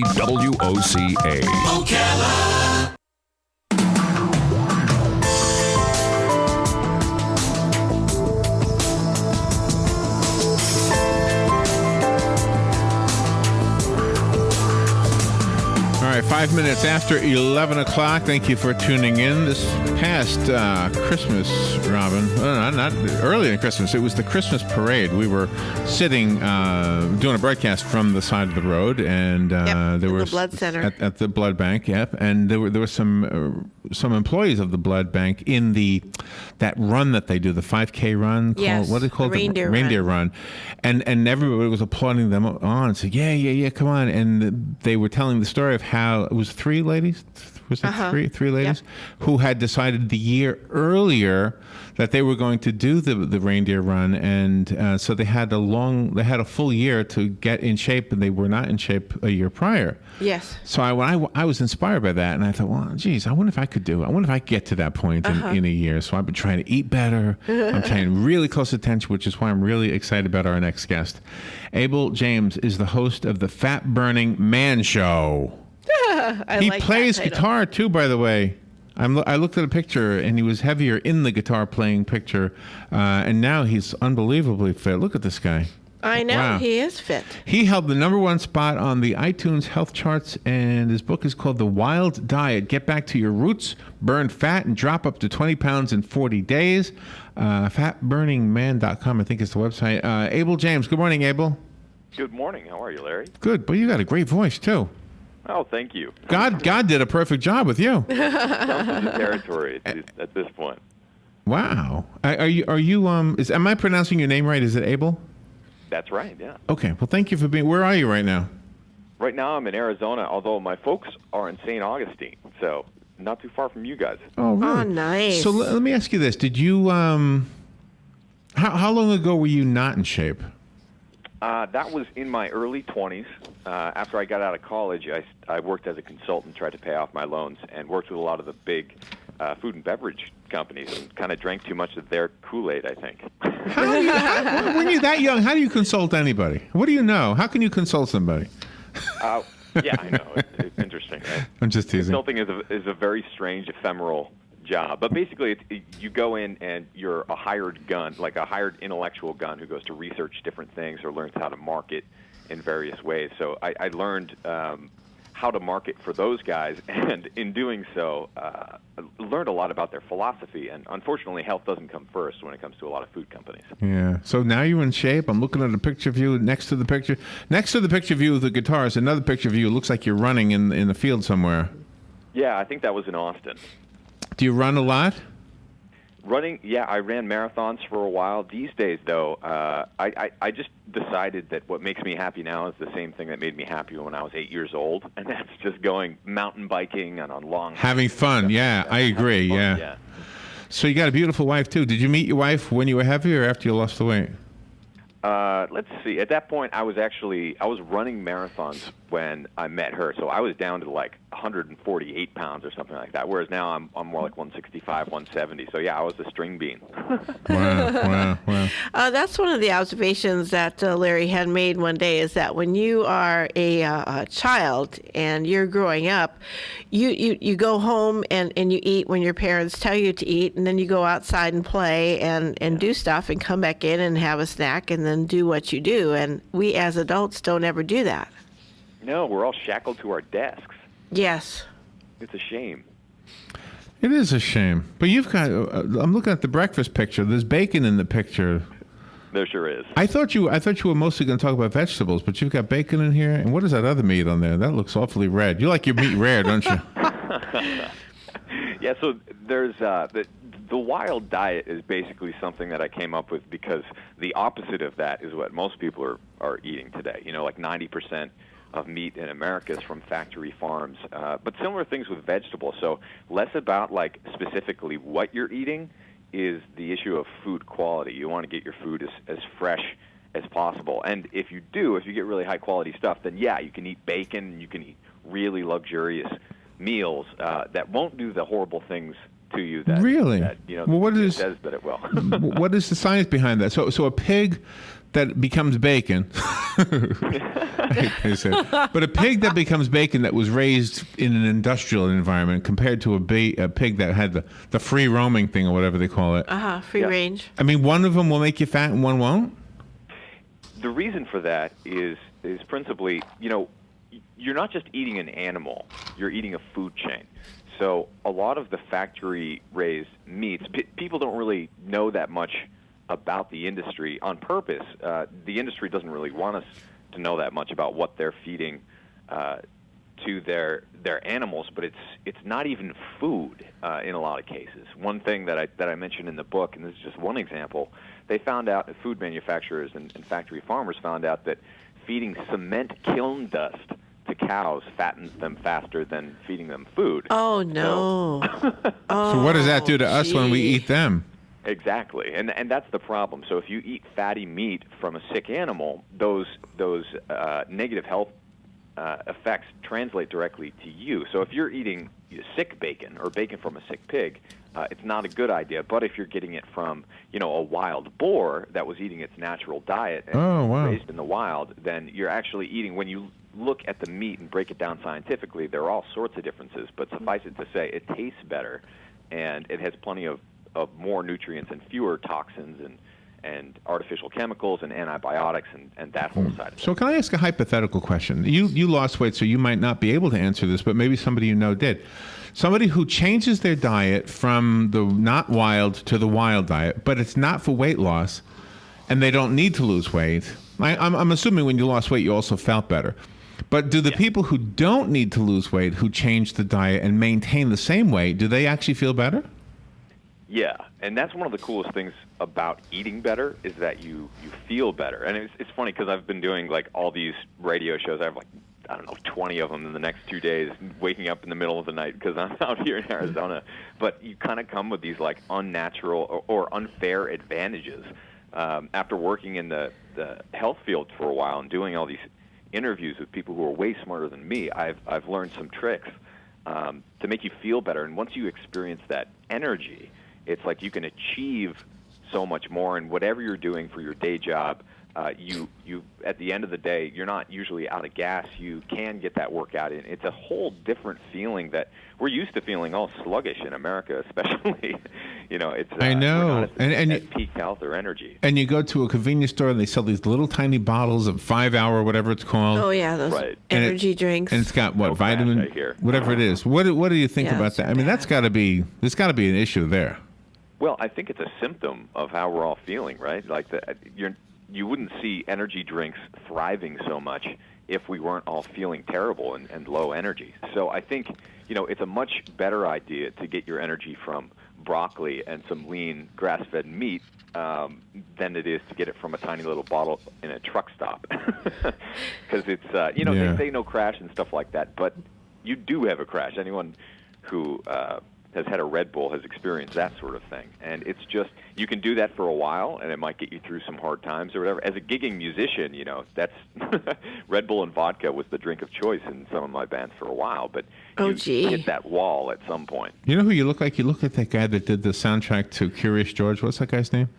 1270 WOCA. Ocala. All right, 5 minutes after 11 o'clock. Thank you for tuning in. This past Christmas, Robin, not early in Christmas, it was the Christmas parade. We were sitting, doing a broadcast from the side of the road, and there was the blood center at the blood bank. Yep, and there were some employees of the blood bank in that run that they do, the 5K run. Yes, what do they call it? the Reindeer run. And everybody was applauding them on and said, yeah, come on. And they were telling the story of how it was three ladies. Was it three ladies who had decided the year earlier that they were going to do the reindeer run, and so they had a full year to get in shape, and they were not in shape a year prior. Yes. So I was inspired by that, and I thought, well, geez, I wonder if I could do it. I wonder if I could get to that point in a year. So I've been trying to eat better. I'm paying really close attention, which is why I'm really excited about our next guest. Abel James is the host of the Fat Burning Man Show. He plays guitar too, by the way. I looked at a picture, and he was heavier in the guitar playing picture, and now he's unbelievably fit. Look at this guy. I know. Wow. He is fit. He held the #1 spot on the iTunes health charts, and his book is called The Wild Diet. Get back to your roots, burn fat, and drop up to 20 pounds in 40 days. Fatburningman.com, I think is the website. Abel James. Good morning, Abel. Good morning. How are you, Larry? Good, but you got a great voice, too. Oh, thank you. God did a perfect job with you. Comes in the territory at this point. Wow. Am I pronouncing your name right? Is it Abel? That's right, yeah. Okay. Well, thank you for being. Where are you right now? Right now I'm in Arizona, although my folks are in St. Augustine, so not too far from you guys. Oh, really? Oh, nice. So let me ask you this. Did you, how long ago were you not in shape? That was in my early 20s. After I got out of college, I worked as a consultant, tried to pay off my loans, and worked with a lot of the big food and beverage companies, and kind of drank too much of their Kool-Aid, I think. When you're that young, how do you consult anybody? What do you know? How can you consult somebody? Yeah, I know. It's interesting. Right? I'm just teasing. Consulting is a very strange, ephemeral job. But basically, you go in and you're a hired gun, like a hired intellectual gun who goes to research different things or learns how to market in various ways. So I learned how to market for those guys, and in doing so, I learned a lot about their philosophy. And unfortunately, health doesn't come first when it comes to a lot of food companies. Yeah. So now you're in shape. I'm looking at a picture of you next to the picture of you with the guitar is another picture of you. It looks like you're running in the field somewhere. Yeah, I think that was in Austin. Do you run a lot? Running, yeah, I ran marathons for a while. These days, though, I just decided that what makes me happy now is the same thing that made me happy when I was 8 years old, and that's just going mountain biking and on long... Having fun, yeah, I agree, yeah. So you got a beautiful wife, too. Did you meet your wife when you were heavy or after you lost the weight? Let's see. At that point, I was running marathons when I met her, so I was down to like 148 pounds or something like that. Whereas now I'm more like 165, 170. So yeah, I was a string bean. Wow. That's one of the observations that Larry had made one day, is that when you are a child and you're growing up, you go home and you eat when your parents tell you to eat, and then you go outside and play and do stuff and come back in and have a snack and then do what you do. And we as adults don't ever do that. No, we're all shackled to our desks. Yes. It's a shame. It is a shame. But you've got, I'm looking at the breakfast picture. There's bacon in the picture. There sure is. I thought you were mostly going to talk about vegetables, but you've got bacon in here. And what is that other meat on there? That looks awfully red. You like your meat rare, don't you? Yeah, so there's the wild diet is basically something that I came up with because the opposite of that is what most people are eating today. You know, like 90% of meat in America is from factory farms, but similar things with vegetables. So less about like specifically what you're eating is the issue of food quality. You want to get your food as fresh as possible. And if you get really high quality stuff, then yeah, you can eat bacon, you can eat really luxurious meals that won't do the horrible things to you that Really? that, Well, what it is- says that it will. What is the science behind that? So a pig that becomes bacon, I hate to say it, but a pig that becomes bacon that was raised in an industrial environment compared to a pig that had the free roaming thing or whatever they call it. Free Yeah. range. I mean, one of them will make you fat and one won't? The reason for that is principally, you're not just eating an animal, you're eating a food chain. So a lot of the factory-raised meats, people don't really know that much about the industry on purpose. The industry doesn't really want us to know that much about what they're feeding to their animals, but it's not even food in a lot of cases. One thing that I mentioned in the book, and this is just one example, they found out, food manufacturers and factory farmers found out that feeding cement kiln dust to cows fattens them faster than feeding them food. Oh, no. So what does that do to us when we gee. eat them? Exactly, and that's the problem. So if you eat fatty meat from a sick animal, those negative health effects translate directly to you. So if you're eating sick bacon or bacon from a sick pig, it's not a good idea. But if you're getting it from a wild boar that was eating its natural diet and raised in the wild, then you're actually eating. When you look at the meat and break it down scientifically, there are all sorts of differences. But suffice it to say, it tastes better, and it has plenty of more nutrients and fewer toxins and artificial chemicals and antibiotics and that whole side of it. So can I ask a hypothetical question? You lost weight, so you might not be able to answer this, but maybe somebody you know did. Somebody who changes their diet from the not wild to the wild diet, but it's not for weight loss, and they don't need to lose weight. I'm assuming when you lost weight, you also felt better. But do the people who don't need to lose weight, who change the diet and maintain the same weight, do they actually feel better? Yeah, and that's one of the coolest things about eating better is that you feel better. And it's funny because I've been doing like all these radio shows. I have 20 of them in the next 2 days, waking up in the middle of the night because I'm out here in Arizona. But you kind of come with these like unnatural or unfair advantages. After working in the health field for a while and doing all these interviews with people who are way smarter than me, I've learned some tricks to make you feel better. And once you experience that energy, it's like you can achieve so much more. And whatever you're doing for your day job, you at the end of the day, you're not usually out of gas. You can get that workout in. It's a whole different feeling that we're used to feeling all sluggish in America, especially. It's I know, we're not and at peak health or energy. And you go to a convenience store and they sell these little tiny bottles of 5 Hour, whatever it's called. Oh, yeah, those Right. energy drinks. And it's got No crash, vitamin, I hear. whatever it is. What do you think Yeah, about it's that? I mean, there's got to be an issue there. Well, I think it's a symptom of how we're all feeling, right? Like you wouldn't see energy drinks thriving so much if we weren't all feeling terrible and low energy. So I think, it's a much better idea to get your energy from broccoli and some lean grass-fed meat than it is to get it from a tiny little bottle in a truck stop. Because it's, they say no crash and stuff like that, but you do have a crash. Anyone who has had a Red Bull has experienced that sort of thing. And it's just, you can do that for a while, and it might get you through some hard times or whatever. As a gigging musician, that's Red Bull and vodka was the drink of choice in some of my bands for a while. But you hit that wall at some point. You know who you look like? You look like that guy that did the soundtrack to Curious George. What's that guy's name?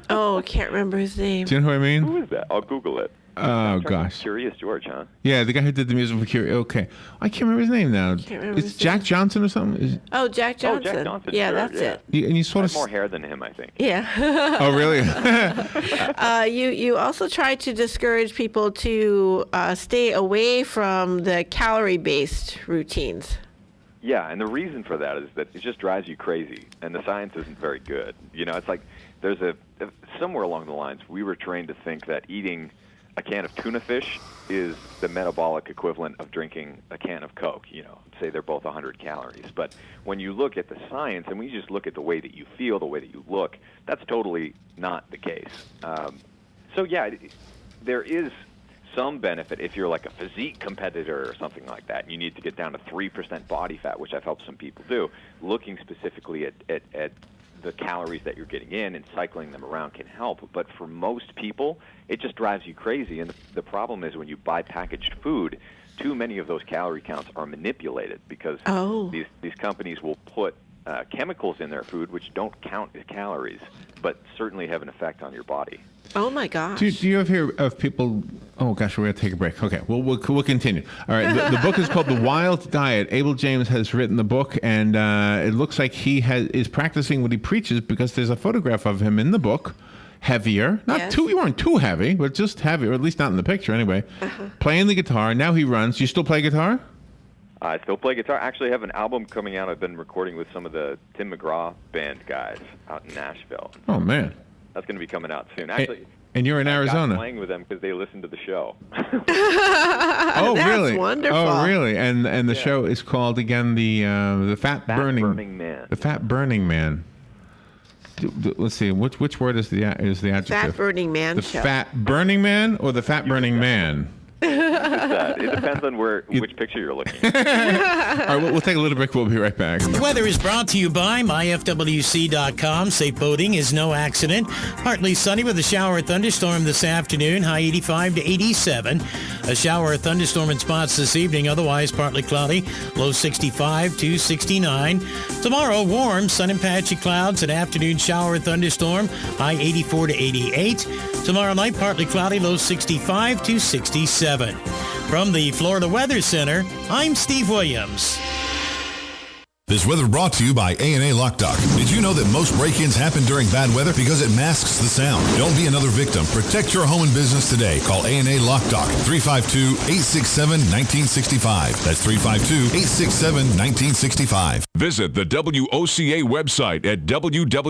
Oh, I can't remember his name. Do you know who I mean? Who is that? I'll Google it. Oh, gosh. Curious George, huh? Yeah, the guy who did the music for Curious. Okay. I can't remember his name now. It's Jack Johnson or something? Oh, Jack Johnson. Oh, Jack Johnson. Yeah, sure, that's it. And you I sort have of... more hair than him, I think. Yeah. Oh, really? You also try to discourage people to stay away from the calorie-based routines. Yeah, and the reason for that is that it just drives you crazy, and the science isn't very good. It's like there's somewhere along the lines we were trained to think that eating a can of tuna fish is the metabolic equivalent of drinking a can of Coke. Say they're both 100 calories. But when you look at the science and when you just look at the way that you feel, the way that you look, that's totally not the case. So yeah, there is some benefit if you're like a physique competitor or something like that, and you need to get down to 3% body fat, which I've helped some people do. Looking specifically at the calories that you're getting in and cycling them around can help. But for most people, it just drives you crazy. And the problem is when you buy packaged food, too many of those calorie counts are manipulated because these companies will put chemicals in their food which don't count as calories, but certainly have an effect on your body. Oh my gosh. Do you ever hear of people? Oh gosh, we're gonna take a break. Okay, we'll continue. All right, the book is called The Wild Diet. Abel James has written the book, and it looks like he is practicing what he preaches, because there's a photograph of him in the book, heavier, you weren't too heavy, but just heavy, or at least not in the picture anyway. Playing the guitar. Now he runs. You still play guitar? I still play guitar. Actually, I have an album coming out. I've been recording with some of the Tim McGraw band guys out in Nashville. Oh man. That's going to be coming out soon. Actually, and you're in Arizona. I'm playing with them because they listen to the show. Oh, That's really? Wonderful. Oh, really? And the show is called again the Fat Burning Man. The Fat Burning Man. Let's see. Which word is the adjective? Fat Burning Man The show. Fat Burning Man or the Fat Burning Man? It depends on which picture you're looking at. All right, we'll take a little break. We'll be right back. Weather is brought to you by myfwc.com. Safe boating is no accident. Partly sunny with a shower or thunderstorm this afternoon. High 85 to 87. A shower or thunderstorm in spots this evening. Otherwise partly cloudy. Low 65 to 69. Tomorrow warm. Sun and patchy clouds. An afternoon shower or thunderstorm. High 84 to 88. Tomorrow night partly cloudy. Low 65 to 67. From the Florida Weather Center, I'm Steve Williams. This weather brought to you by A&A Lockdock. Did you know that most break-ins happen during bad weather because it masks the sound? Don't be another victim. Protect your home and business today. Call A&A Lockdock, 352-867-1965. That's 352-867-1965. Visit the WOCA website at www.woca.com.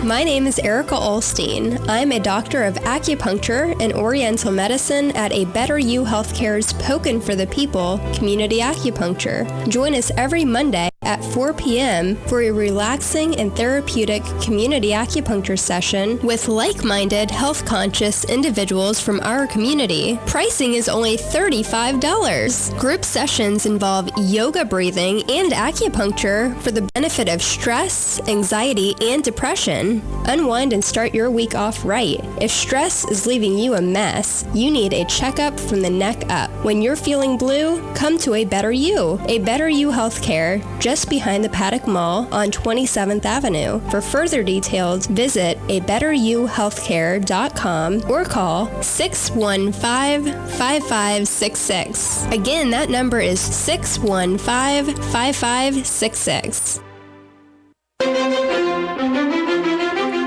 My name is Erica Olstein. I'm a doctor of acupuncture and oriental medicine at A Better You Healthcare's Pokin' for the People Community Acupuncture. Join us every Monday at 4 p.m. for a relaxing and therapeutic community acupuncture session with like-minded, health-conscious individuals from our community. Pricing is only $35. Group sessions involve yoga breathing and acupuncture for the benefit of stress, anxiety, and depression. Unwind and start your week off right. If stress is leaving you a mess, you need a checkup from the neck up. When you're feeling blue, come to A Better You. A Better You Healthcare, just behind the Paddock Mall on 27th Avenue. For further details, visit abetteryouhealthcare.com or call 615-5566. Again, that number is 615-5566.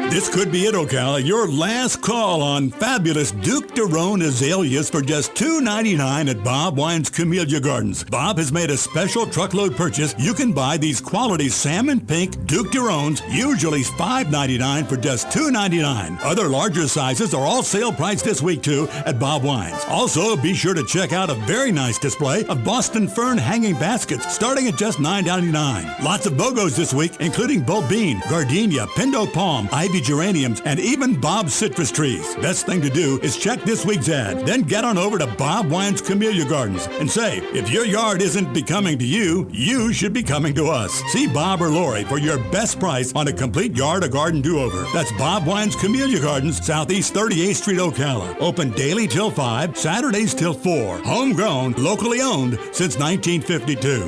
This could be it, Ocala. Your last call on fabulous Duke de Rhone azaleas for just $2.99 at Bob Wine's Camellia Gardens. Bob has made a special truckload purchase. You can buy these quality salmon pink Duke de Rhones, usually $5.99 for just $2.99. Other larger sizes are all sale price this week, too, at Bob Wine's. Also, be sure to check out a very nice display of Boston Fern hanging baskets, starting at just $9.99. Lots of BOGOs this week, including bulbine, gardenia, pindo palm, ivy geraniums, and even Bob's citrus trees. Best thing to do is check this week's ad. Then get on over to Bob Wine's Camellia Gardens and say, if your yard isn't becoming to you, you should be coming to us. See Bob or Lori for your best price on a complete yard or garden do-over. That's Bob Wine's Camellia Gardens, Southeast 38th Street, Ocala. Open daily till 5, Saturdays till 4. Homegrown, locally owned since 1952.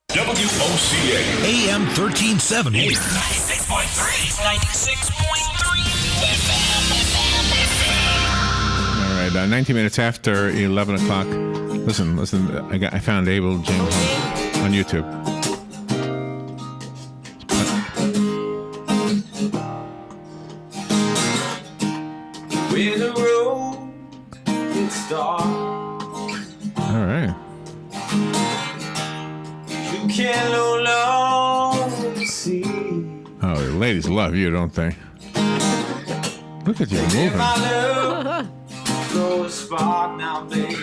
WOCA. AM 1370. 96.3. 96.3. All right, 19 minutes after 11 o'clock. Listen. I found Abel James on YouTube. Where the road gets dark, All right. you can no longer see. Oh, the ladies love you, don't they? Look at you If moving. my love throw a spark now, baby.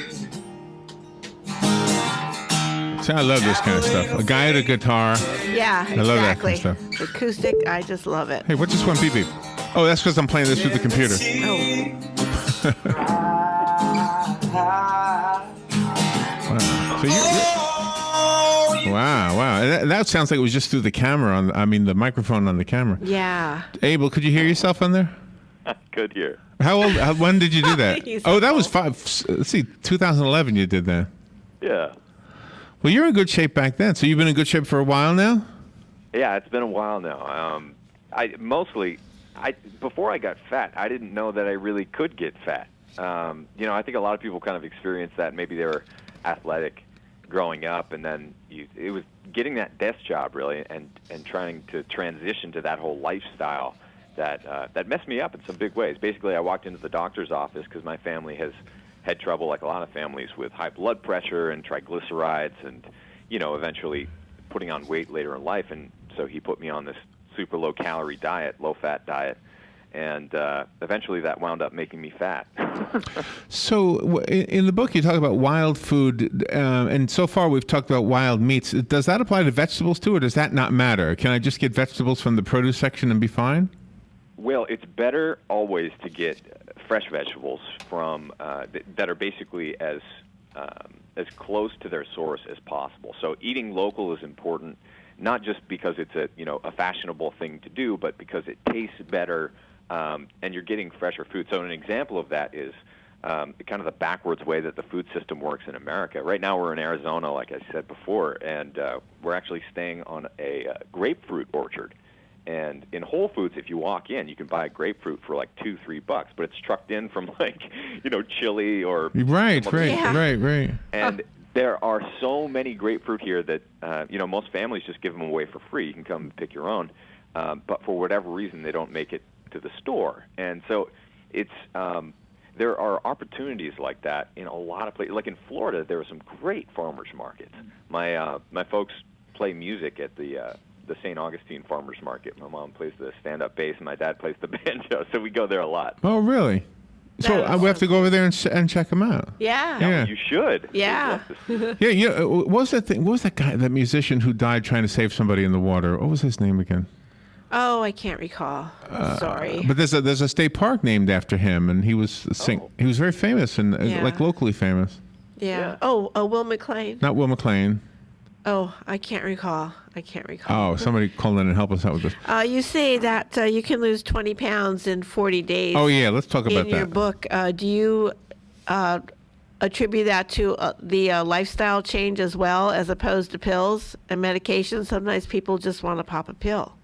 See, I love this kind of stuff. A guy at a guitar. Yeah, exactly. I love that kind of stuff. Acoustic, I just love it. Hey, what's this one beep beep? Oh, that's because I'm playing this with the computer. Wow. That sounds like it was just through the camera the microphone on the camera. Yeah. Abel, could you hear yourself on there? Good here. How old? When did you do that? He's Oh, that old. was let's see, 2011 you did that. Yeah. Well, you're in good shape back then. So you've been in good shape for a while now? Yeah, it's been a while now. Before I got fat, I didn't know that I really could get fat. I think a lot of people kind of experience that. Maybe they were athletic growing up, and then it was getting that desk job really, and trying to transition to that whole lifestyle that messed me up in some big ways. Basically, I walked into the doctor's office because my family has had trouble, like a lot of families, with high blood pressure and triglycerides, and eventually putting on weight later in life. And so he put me on this super low-calorie diet, low-fat diet, and eventually that wound up making me fat. So in the book, you talk about wild food, and so far we've talked about wild meats. Does that apply to vegetables too, or does that not matter? Can I just get vegetables from the produce section and be fine? Well, it's better always to get fresh vegetables from that are basically as close to their source as possible. So eating local is important, not just because it's a fashionable thing to do, but because it tastes better, and you're getting fresher food. So an example of that is kind of the backwards way that the food system works in America. Right now we're in Arizona, like I said before, and we're actually staying on a grapefruit orchard. And in Whole Foods, if you walk in, you can buy grapefruit for like $2-3, but it's trucked in from Chile or right. And there are so many grapefruit here that most families just give them away for free. You can come and pick your own, but for whatever reason, they don't make it to the store. And so it's there are opportunities like that in a lot of places. Like in Florida, there are some great farmers markets. My folks play music at the St. Augustine Farmers Market. My mom plays the stand-up bass, and my dad plays the banjo, so we go there a lot. Oh, really? So we have to go over there and check them out. Yeah. You should. Yeah. Yeah. What was that thing? What was that guy, that musician who died trying to save somebody in the water? What was his name again? Oh, I can't recall. Sorry. But there's a state park named after him, and he was he was very famous and like locally famous. Yeah. Oh, Will McLean. Not Will McLean. Oh, I can't recall. Oh, somebody call in and help us out with this. You say that you can lose 20 pounds in 40 days. Oh, yeah, let's talk about that. In your book, do you attribute that to the lifestyle change as well, as opposed to pills and medications? Sometimes people just want to pop a pill.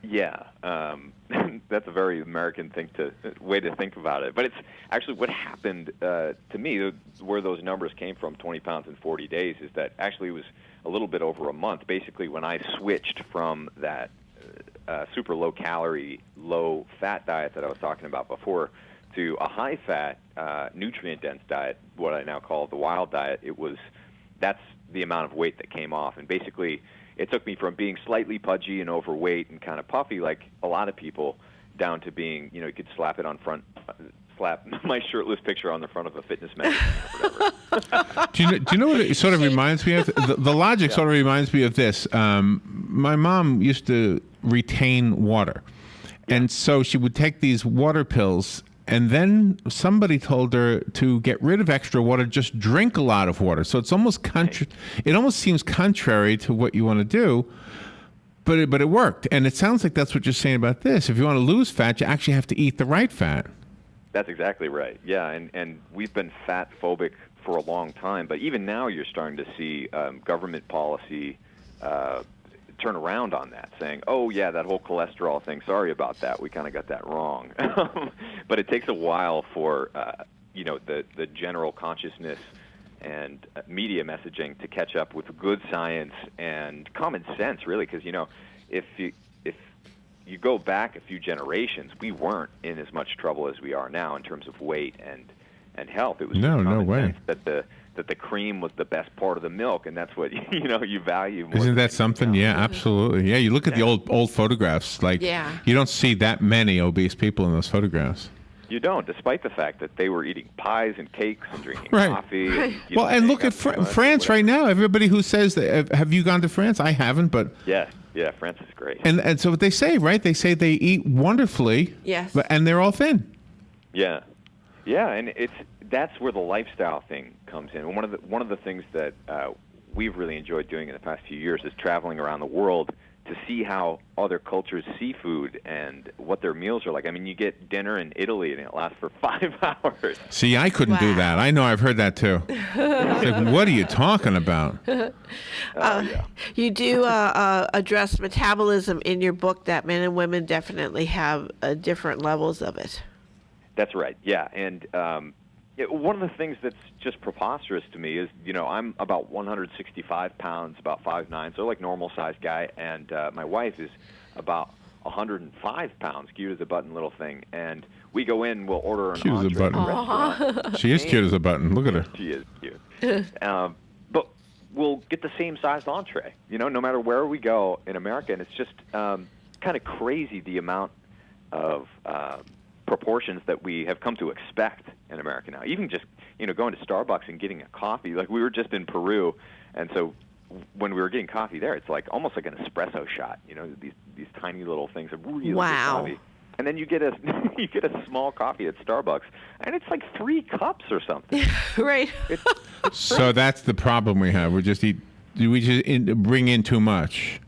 Yeah, that's a very American way to think about it. But it's actually what happened to me, where those numbers came from, 20 pounds in 40 days, is that actually it was a little bit over a month. Basically, when I switched from that super low-calorie, low-fat diet that I was talking about before to a high-fat, nutrient-dense diet, what I now call the wild diet, that's the amount of weight that came off. And basically, it took me from being slightly pudgy and overweight and kind of puffy, like a lot of people, down to being, you could slap my shirtless picture on the front of a fitness magazine or whatever. Do you know what it sort of reminds me of? The logic sort of reminds me of this. My mom used to retain water. And so she would take these water pills, and then somebody told her to get rid of extra water, just drink a lot of water. So it's almost it almost seems contrary to what you want to do, but it worked. And it sounds like that's what you're saying about this. If you want to lose fat, you actually have to eat the right fat. That's exactly right. Yeah, and we've been fat phobic for a long time, but even now you're starting to see government policy turn around on that, saying, oh, yeah, that whole cholesterol thing, sorry about that, we kind of got that wrong. But it takes a while for, the general consciousness and media messaging to catch up with good science and common sense, really, because, if you go back a few generations, we weren't in as much trouble as we are now in terms of weight and health. It was no way that the cream was the best part of the milk, and that's what you value more. Isn't that something? Yeah, absolutely. Yeah, you look at the old photographs. Like, you don't see that many obese people in those photographs. You don't, despite the fact that they were eating pies and cakes and drinking coffee. And, and look at France right now. Everybody who says that, have you gone to France? I haven't, but yeah, France is great. And so what they say, right? They say they eat wonderfully. Yes. And they're all thin. Yeah, and that's where the lifestyle thing comes in. One of the things that we've really enjoyed doing in the past few years is traveling around the world to see how other cultures see food and what their meals are like. I mean, you get dinner in Italy and it lasts for 5 hours. See, I couldn't do that. I know, I've heard that too. It's like, what are you talking about? Yeah. You do address metabolism in your book, that men and women definitely have different levels of it. That's right. Yeah, and one of the things that's just preposterous to me is, I'm about 165 pounds, about 5'9", so like normal-sized guy, and my wife is about 105 pounds, cute as a button little thing, and we go in, we'll order an Cute as a entree at button. restaurant. She is cute as a button. Look at her. She is cute. But we'll get the same sized entree, no matter where we go in America, and it's just kind of crazy the amount of proportions that we have come to expect in America now. Even just, going to Starbucks and getting a coffee. Like, we were just in Peru, and so when we were getting coffee there, it's like almost like an espresso shot. These tiny little things of really good coffee. And then you get a small coffee at Starbucks, and it's like 3 cups or something. Right. So that's the problem we have. We just bring in too much.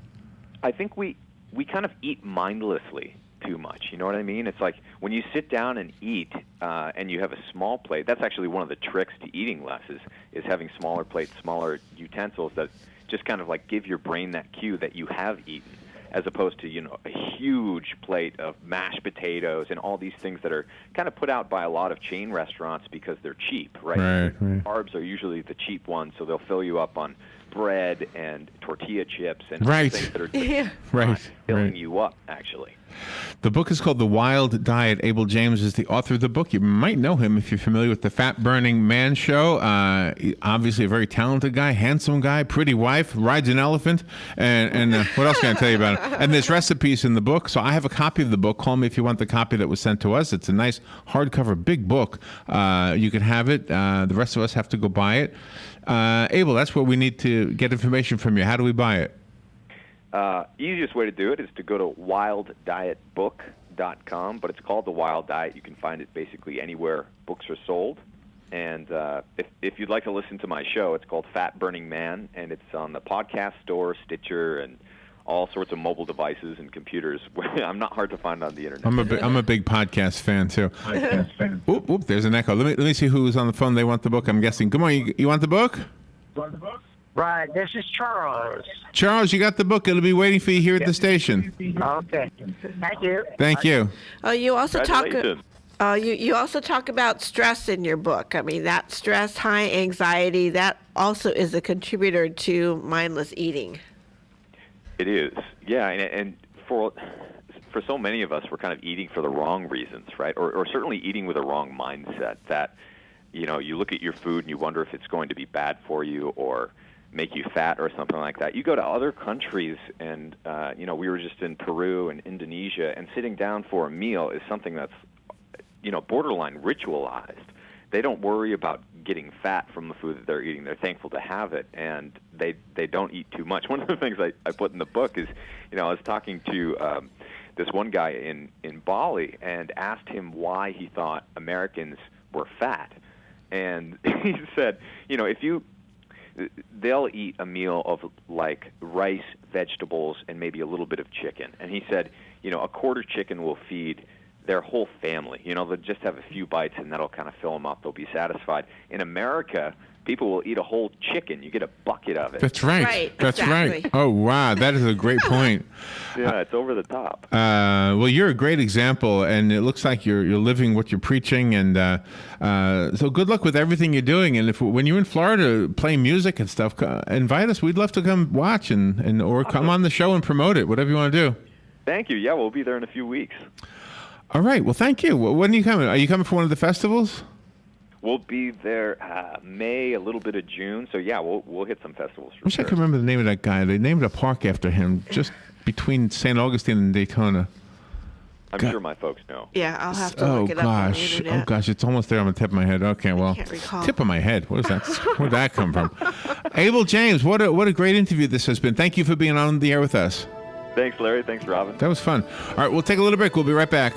I think we kind of eat mindlessly too much. You know what I mean? It's like when you sit down and eat and you have a small plate, that's actually one of the tricks to eating less is having smaller plates, smaller utensils that just kind of like give your brain that cue that you have eaten, as opposed to, a huge plate of mashed potatoes and all these things that are kind of put out by a lot of chain restaurants because they're cheap, right? Right. Carbs are usually the cheap ones, so they'll fill you up on bread and tortilla chips and things that are just filling you up, actually. The book is called The Wild Diet. Abel James is the author of the book. You might know him if you're familiar with the Fat Burning Man show. Obviously a very talented guy, handsome guy, pretty wife, rides an elephant, and what else can I tell you about it? And there's recipes in the book. So I have a copy of the book. Call me if you want the copy that was sent to us. It's a nice hardcover, big book. You can have it. The rest of us have to go buy it. Abel, that's where we need to get information from you. How do we buy it? Easiest way to do it is to go to wilddietbook.com, but it's called The Wild Diet. You can find it basically anywhere books are sold. And if you'd like to listen to my show, it's called Fat Burning Man, and it's on the podcast store, Stitcher, and all sorts of mobile devices and computers. I'm not hard to find on the internet. I'm a big podcast fan too. Oop, there's an echo. Let me see who's on the phone. They want the book. I'm guessing. Come on, you want the book? Right, this is Charles. Charles, you got the book. It'll be waiting for you here at the station. Okay. Thank you. Thank you. You also talk. Congratulations. You also talk about stress in your book. I mean, that stress, high anxiety, that also is a contributor to mindless eating. It is, yeah, and for so many of us, we're kind of eating for the wrong reasons, right? Or certainly eating with a wrong mindset. That, you look at your food and you wonder if it's going to be bad for you or make you fat or something like that. You go to other countries, and we were just in Peru and Indonesia, and sitting down for a meal is something that's borderline ritualized. They don't worry about getting fat from the food that they're eating. They're thankful to have it, and they don't eat too much. One of the things I put in the book is, I was talking to this one guy in Bali and asked him why he thought Americans were fat. And he said, they'll eat a meal of like rice, vegetables, and maybe a little bit of chicken. And he said, a quarter chicken will feed their whole family. They'll just have a few bites, and that'll kind of fill them up. They'll be satisfied. In America, people will eat a whole chicken. You get a bucket of it. That's right. That's exactly. right. Oh, wow. That is a great point. Yeah, it's over the top. Well, you're a great example, and it looks like you're living what you're preaching. And so good luck with everything you're doing. And when you're in Florida playing music and stuff, invite us. We'd love to come watch or come on the show and promote it, whatever you want to do. Thank you. Yeah, we'll be there in a few weeks. All right. Well, thank you. When are you coming? Are you coming for one of the festivals? We'll be there May, a little bit of June. So, yeah, we'll hit some festivals. I wish I could remember the name of that guy. They named a park after him just between St. Augustine and Daytona. I'm sure my folks know. Yeah, I'll have to look it up on the internet. Oh, gosh. It's almost there on the tip of my head. Okay, well, can't recall. Tip of my head. What is that? Where'd that come from? Abel James, what a great interview this has been. Thank you for being on the air with us. Thanks, Larry. Thanks, Robin. That was fun. All right, we'll take a little break. We'll be right back.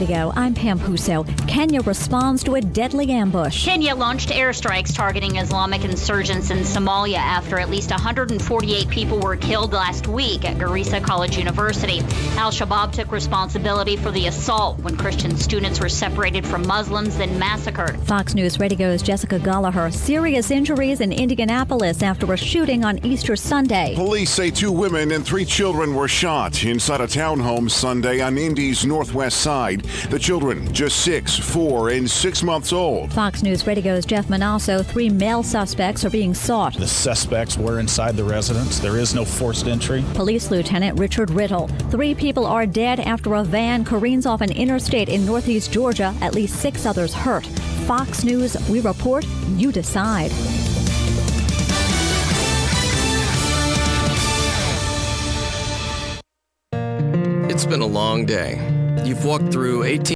Radio, I'm Pam Puso. Kenya responds to a deadly ambush. Kenya launched airstrikes targeting Islamic insurgents in Somalia after at least 148 people were killed last week at Garissa College University. Al-Shabaab took responsibility for the assault when Christian students were separated from Muslims, then massacred. Fox News Radio's Jessica Gallagher. Serious injuries in Indianapolis after a shooting on Easter Sunday. Police say 2 women and 3 children were shot inside a townhome Sunday on Indy's northwest side. The children just 6, 4, and 6 months old. Fox News Radio's Jeff Manasso. 3 male suspects are being sought. The suspects were inside the residence. There is no forced entry. Police Lieutenant Richard Riddle. 3 people are dead after a van careens off an interstate in northeast Georgia. At least 6 others hurt. Fox News, we report, you decide. It's been a long day. You've walked through 18